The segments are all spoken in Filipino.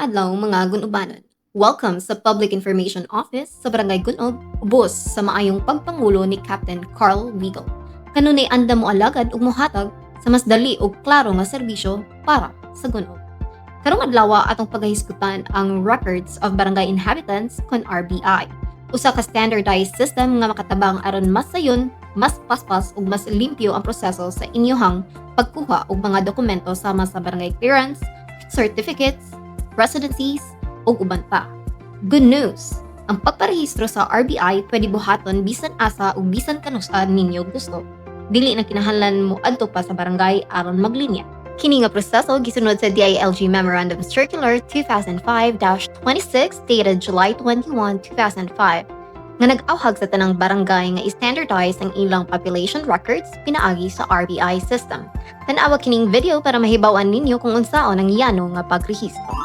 adlaw mga Gunubanon. Welcome sa Public Information Office sa Barangay Gunob, ubos sa maayong pagpangulo ni Captain Carl Wiegel. Kanunay anda mo alagad ug mohatag sa mas dali ug klaro nga serbisyo para sa Gunob. Karong adlaw atong paghisgutan ang Records of Barangay Inhabitants kon RBI. Usa ka standardized system nga makatabang aron mas sayon, mas paspas ug mas limpyo ang proseso sa inyohang pagkuha og mga dokumento sama sa barangay clearance, certificates, residencies, ug uban pa. Good news! Ang pagparehistro sa RBI pwede buhaton bisan asa ug bisan kanusa ninyo gusto. Dili na kinahanglan mo adto pa sa barangay aron maglinya. Kini nga proseso gisunod sa DILG Memorandum Circular 2005-26 dated July 21, 2005 nga nag-awhag sa tanang barangay nga i-standardize ang ilang population records pinaagi sa RBI system. Tanawa kining video para mahibawan ninyo kung unsaon ang yano nga pagrehistro.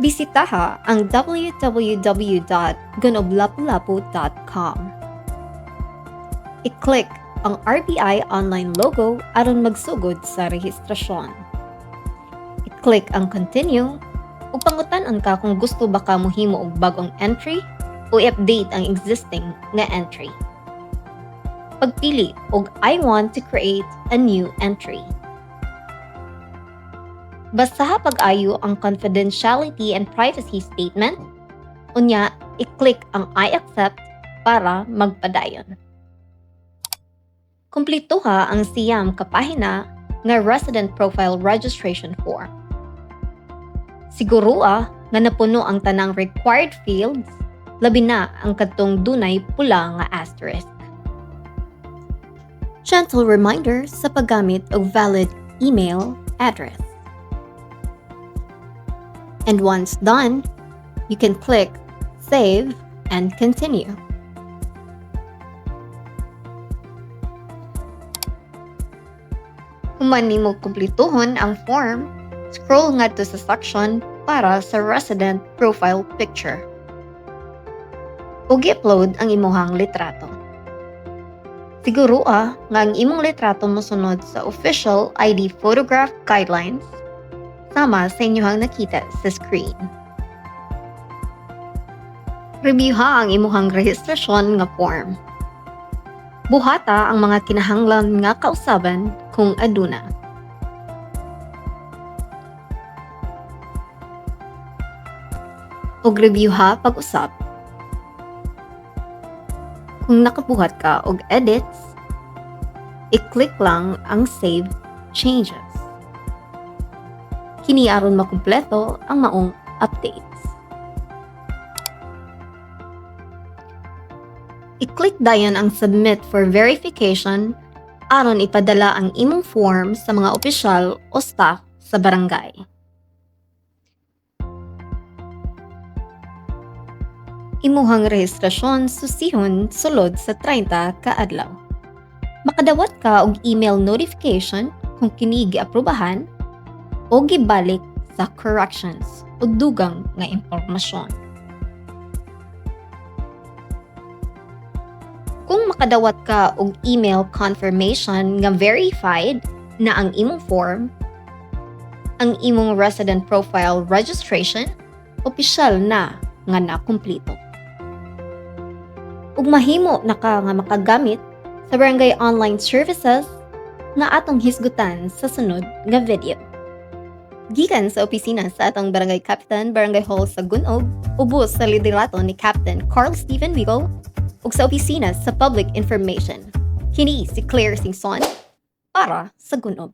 Bisitaha ang www.gunoblapulapu.com. I-click ang RBI online logo aron magsugod sa rehistrasyon. I-click ang continue ug pangutan-an ka kung gusto ba ka mohimo og bagong entry o i-update ang existing nga entry. Pagpili og I want to create a new entry. Basaha pag-ayo ang confidentiality and privacy statement. Unya, i-click ang I accept para magpadayon. Kumplituha ang siyam ka pahina nga resident profile registration form. Sigurua nga napuno ang tanang required fields, labi na ang kadtong dunay pula nga asterisk. Gentle reminder sa paggamit og valid email address. And once done, you can click Save and Continue. Kung man nimo kumplituhon ang form, scroll ngadto sa section para sa resident profile picture. Ug i-upload ang imuhang litrato. Sigurua nga ang imong litrato mosunod sa official ID photograph guidelines sama sa inyohang nakita sa screen. Reviewha ang imuhang rehistrasyon nga form. Buhata ang mga kinahanglan nga kausaban kung aduna. Og reviewha pag-usap. Kung nakabuhat ka og edits, i-click lang ang Save Changes. Kini aron makumpleto ang maong updates. I-click dayon ang Submit for verification aron ipadala ang imong form sa mga opisyal o staff sa barangay. Imuhang rehistrasyon susihon sulod sa 30 ka adlaw. Makadawat ka og email notification kung kini giaprubahan o gibalik sa corrections o dugang nga impormasyon. Kung makadawat ka og email confirmation nga verified na ang imong form, ang imong resident profile registration, opisyal na nga nakumplito. Ug mahimo na ka nga makagamit sa barangay online services nga atong hisgutan sa sunod nga video. Gikan sa opisina sa atong Barangay Captain Barangay Hall sa Gunob, ubos sa liderato ni Captain Carl Stephen Wiegel, ug sa opisina sa Public Information. Kini si Claire Singson para sa Gunob.